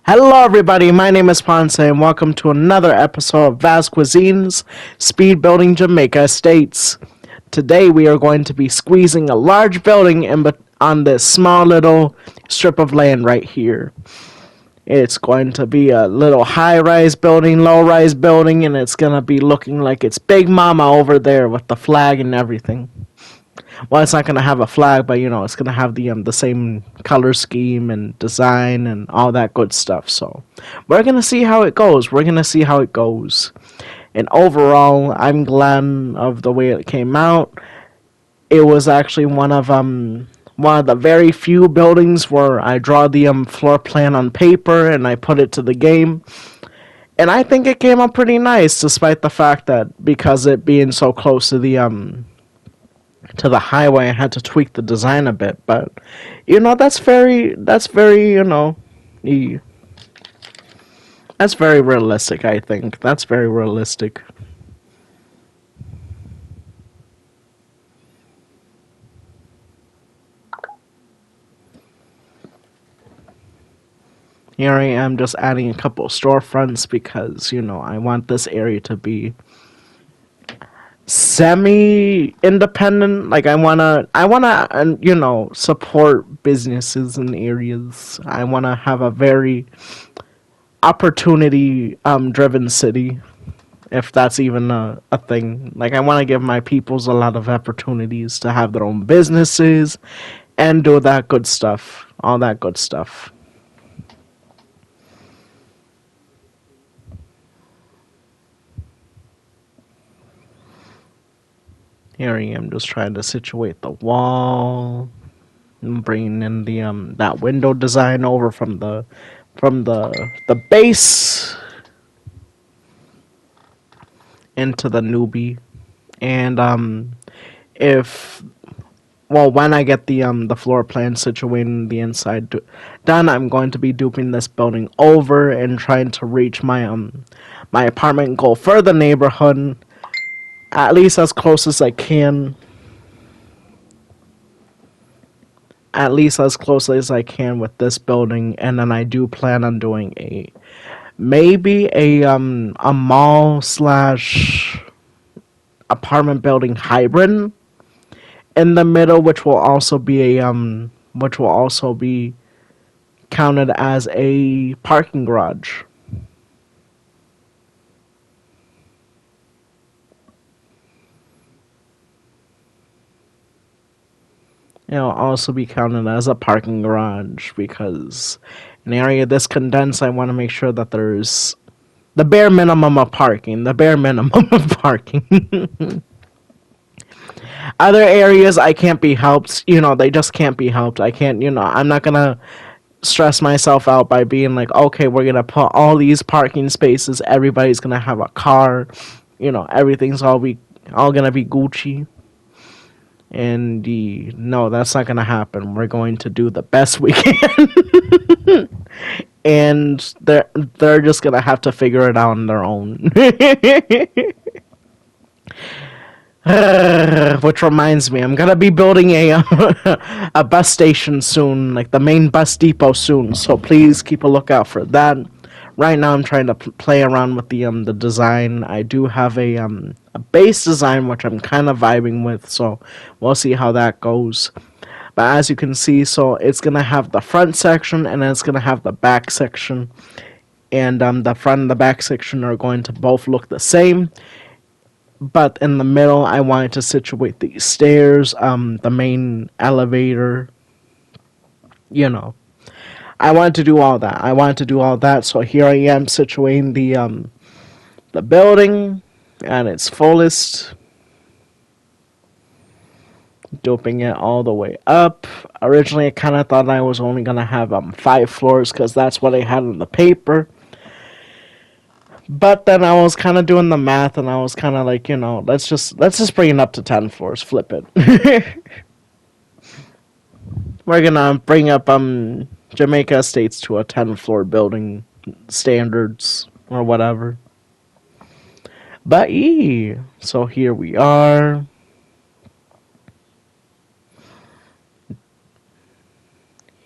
Hello, everybody. My name is Ponce, and welcome to another episode of Vast Cuisines Speed Building Jamaica Estates. Today, we are going to be squeezing a large building on this small little strip of land right here. It's going to be a little high-rise building, low-rise building, and it's going to be looking like it's Big Mama over there with the flag and everything. Well, it's not gonna have a flag, but it's gonna have the same color scheme and design and all that good stuff. So we're gonna see how it goes. We're gonna see how it goes. And overall, I'm glad of the way it came out. It was actually one of the very few buildings where I draw the floor plan on paper and I put it to the game. And I think it came out pretty nice, despite the fact that because it being so close to the highway, I had to tweak the design a bit, but that's very that's very realistic. I think that's very realistic. Here I am just adding a couple of storefronts because I want this area to be semi independent. Like I wanna support businesses in areas. I wanna have a very opportunity driven city, if that's even a thing. Like I want to give my peoples a lot of opportunities to have their own businesses and do that good stuff, all that good stuff. Here I am just trying to situate the wall and bringing in the that window design over from the base into the newbie. And if well, when I get the floor plan situated in the inside done, I'm going to be duping this building over and trying to reach my apartment goal for the neighborhood, at least as close as I can. At least as close as I can with this building, and then I do plan on doing maybe a mall slash apartment building hybrid in the middle, which will also be counted as a parking garage. It'll also be counted as a parking garage because an area this condensed, I want to make sure that there's the bare minimum of parking. The bare minimum of parking. Other areas I can't be helped. They just can't be helped. I can't. I'm not gonna stress myself out by being like, okay, we're gonna put all these parking spaces. Everybody's gonna have a car. Everything's all gonna be Gucci. And no, that's not gonna happen. We're going to do the best we can, and they're just gonna have to figure it out on their own. Which reminds me, I'm gonna be building a bus station soon, like the main bus depot soon. So please keep a lookout for that. Right now, I'm trying to play around with the design. I do have a base design which I'm kind of vibing with, so we'll see how that goes. But as you can see, so it's gonna have the front section and then it's gonna have the back section, and the front and the back section are going to both look the same. But in the middle, I wanted to situate the stairs, the main elevator. You know, I wanted to do all that. So here I am situating the building at its fullest, doping it all the way up. Originally, I kind of thought I was only gonna have 5 floors because that's what I had on the paper. But then I was kind of doing the math, and I was kind of like, let's just bring it up to 10 floors, flip it. We're gonna bring up Jamaica Estates to a 10 floor building standards or whatever. But so here we are.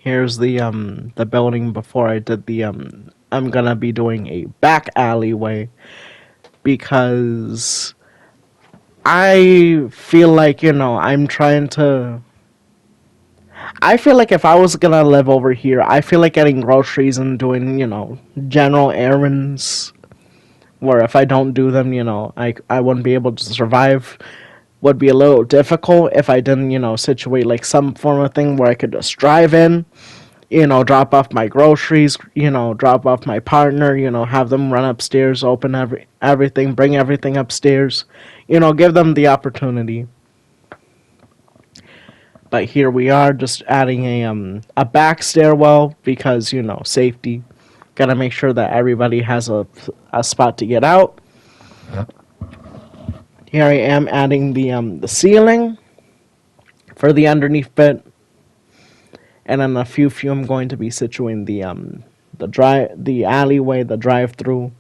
Here's the building before I did the I'm gonna be doing a back alleyway because I feel like, I'm trying to. I feel like if I was gonna live over here, I feel like getting groceries and doing, general errands, where if I don't do them, I wouldn't be able to survive, would be a little difficult if I didn't, situate like some form of thing where I could just drive in, drop off my groceries, drop off my partner, have them run upstairs, open everything, bring everything upstairs, give them the opportunity. But here we are, just adding a back stairwell because safety. Gotta make sure that everybody has a spot to get out. Here I am adding the ceiling for the underneath bit, and then a few I'm going to be situating the alleyway, the drive-through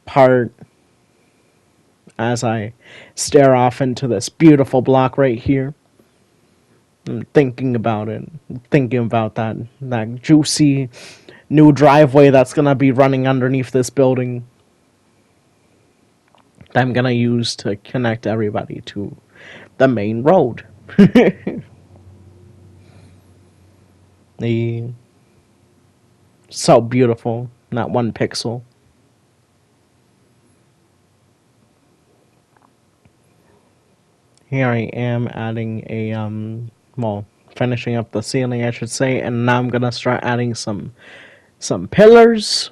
part as I stare off into this beautiful block right here. I'm thinking about it, thinking about that juicy new driveway that's gonna be running underneath this building that I'm gonna use to connect everybody to the main road. the So beautiful, not one pixel. Here I am adding finishing up the ceiling, I should say, and now I'm gonna start adding some pillars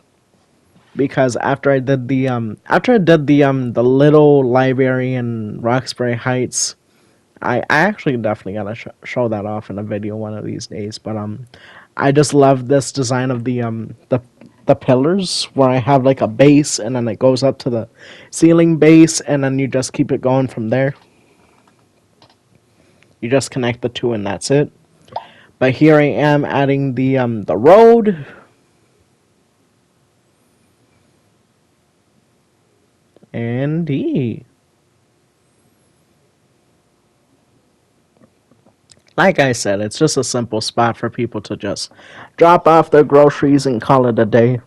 because after I did the little library in Roxbury Heights, I actually definitely gotta show that off in a video one of these days. But I just love this design of the pillars where I have like a base and then it goes up to the ceiling base and then you just keep it going from there. You just connect the two and that's it. But here I am adding the road. And like I said, it's just a simple spot for people to just drop off their groceries and call it a day.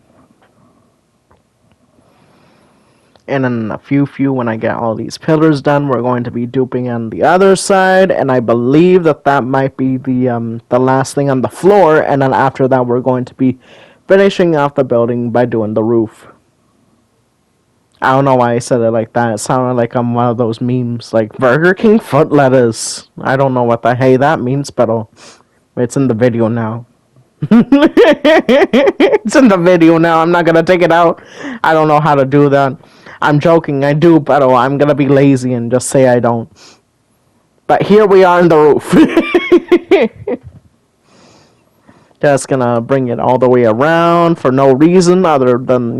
And in a few, when I get all these pillars done, we're going to be duping on the other side, and I believe that might be the last thing on the floor, and then after that we're going to be finishing off the building by doing the roof. I don't know why I said it like that. It sounded like I'm one of those memes, like Burger King foot lettuce. I don't know what the hey that means, but it's in the video now. It's in the video now. I'm not gonna take it out. I don't know how to do that. I'm joking. I do, but I'm gonna be lazy and just say I don't. But here we are in the roof. Just gonna bring it all the way around for no reason other than,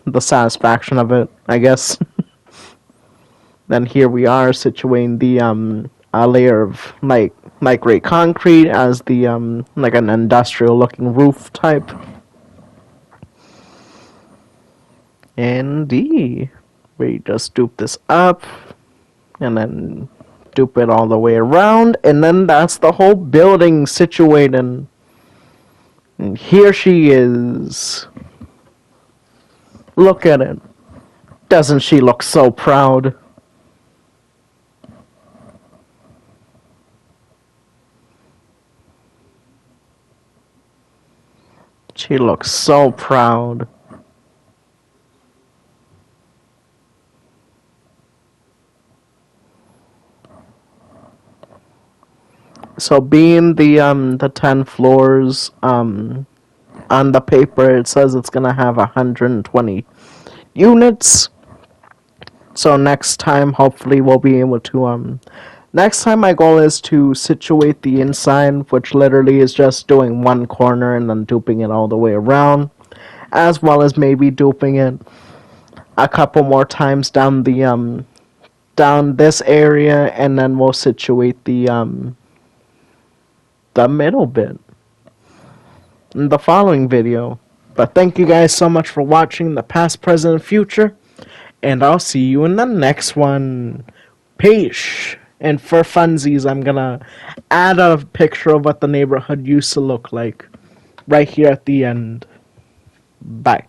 the satisfaction of it, I guess. Then here we are situating the a layer of like gray concrete as the like an industrial looking roof type. And we just dupe this up and then dupe it all the way around, and then that's the whole building situated. And here she is. Look at it. Doesn't she look so proud? She looks so proud. So being the 10 floors, on the paper it says it's gonna have 120 units. So next time hopefully we'll be able to next time my goal is to situate the inside, which literally is just doing one corner and then duping it all the way around, as well as maybe duping it a couple more times down the down this area, and then we'll situate the middle bit in the following video. But thank you guys so much for watching the past, present, and future, and I'll see you in the next one. Peace. And for funsies, I'm gonna add a picture of what the neighborhood used to look like right here at the end. Bye.